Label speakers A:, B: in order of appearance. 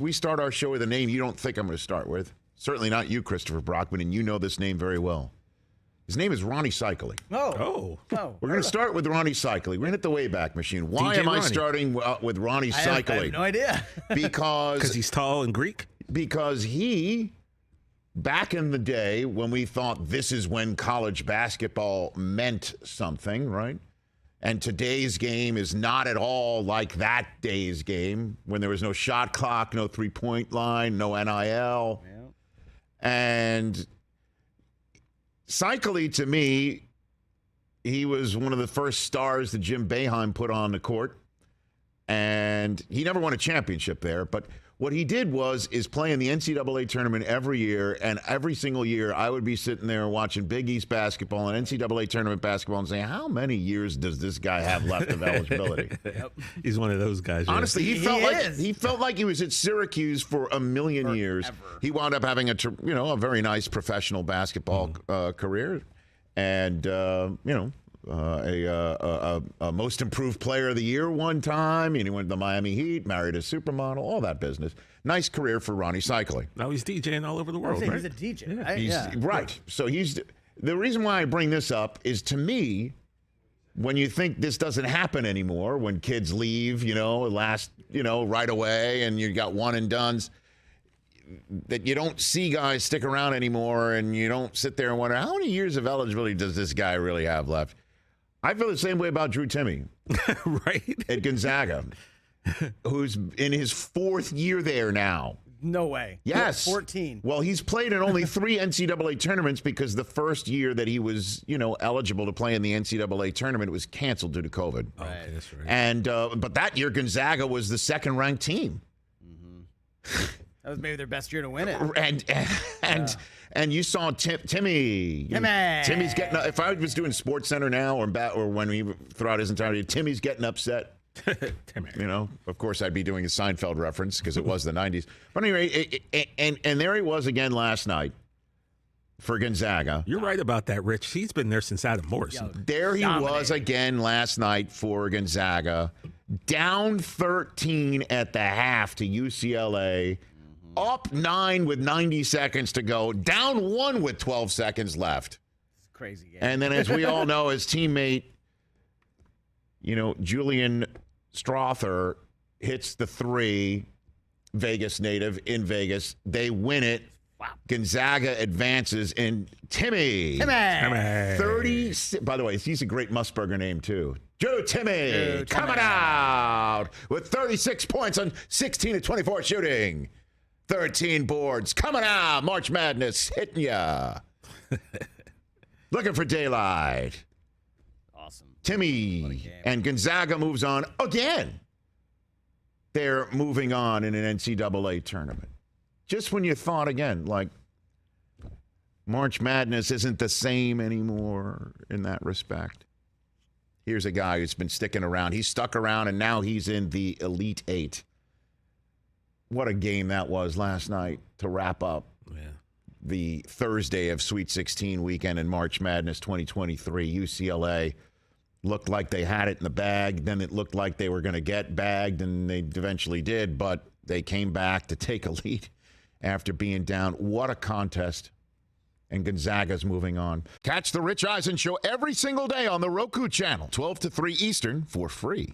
A: we start our show with a name you don't think I'm going to start with. Certainly not you, Christopher Brockman, and you know this name very well. His name is Ronnie Cycli.
B: Oh.
A: We're going to start with Ronnie Cycli. We're going to hit the Wayback Machine. Why am I starting with Ronnie Cycli?
C: I have no idea.
A: Because
B: he's tall and Greek?
A: Because he, back in the day when we thought this is when college basketball meant something, right? And today's game is not at all like that day's game when there was no shot clock, no three-point line, no NIL.
C: Yeah.
A: And Cycli, to me, he was one of the first stars that Jim Boeheim put on the court. And he never won a championship there, but what he did is play in the NCAA tournament every year, and every single year I would be sitting there watching Big East basketball and NCAA tournament basketball and saying, how many years does this guy have left of eligibility?
B: Yep. He's one of those guys.
A: Honestly, he felt like he was at Syracuse for a million years. He wound up having a very nice professional basketball career, and a most improved player of the year one time, and he went to the Miami Heat, married a supermodel, all that business. Nice career for Ronnie Cycli.
B: Now he's DJing all over the world, right?
C: He's a DJ.
A: Yeah. Right. So the reason why I bring this up is, to me, when you think this doesn't happen anymore, when kids leave, right away, and you got one and dones, that you don't see guys stick around anymore, and you don't sit there and wonder, how many years of eligibility does this guy really have left? I feel the same way about Drew Timme,
B: right?
A: At Gonzaga, who's in his fourth year there now.
C: No way.
A: Yes.
C: 14.
A: Well, he's played in only 3 NCAA tournaments because the first year that he was, eligible to play in the NCAA tournament was canceled due to COVID.
B: Oh, okay, that's right.
A: And but that year Gonzaga was the second-ranked team.
C: Mm-hmm. That was maybe their best year to win it.
A: And you saw Timme. Timme's getting. If I was doing Sports Center now, or when we throughout his entirety, Timmy's getting upset.
B: Timme.
A: Of course, I'd be doing a Seinfeld reference because it was the '90s. But anyway, and there he was again last night for Gonzaga.
B: You're right about that, Rich. He's been there since Adam Morrison.
A: There he was again last night for Gonzaga, down 13 at the half to UCLA. Up 9 with 90 seconds to go. Down 1 with 12 seconds left.
C: It's a crazy game.
A: And then, as we all know, his teammate, Julian Strother hits the 3, Vegas native in Vegas. They win it.
C: Wow.
A: Gonzaga advances, and Timme. 30. By the way, he's a great Musburger name, too. Joe Timme coming out with 36 points on 16 of 24 shooting. 13 boards coming out. March Madness hitting ya. Looking for daylight.
C: Awesome.
A: Timme and Gonzaga moves on again. They're moving on in an NCAA tournament. Just when you thought again, like, March Madness isn't the same anymore in that respect. Here's a guy who's been sticking around. He's stuck around, and now he's in the Elite 8. What a game that was last night to wrap up the Thursday of Sweet 16 weekend in March Madness 2023. UCLA looked like they had it in the bag. Then it looked like they were going to get bagged, and they eventually did. But they came back to take a lead after being down. What a contest. And Gonzaga's moving on. Catch the Rich Eisen Show every single day on the Roku channel, 12 to 3 Eastern, for free.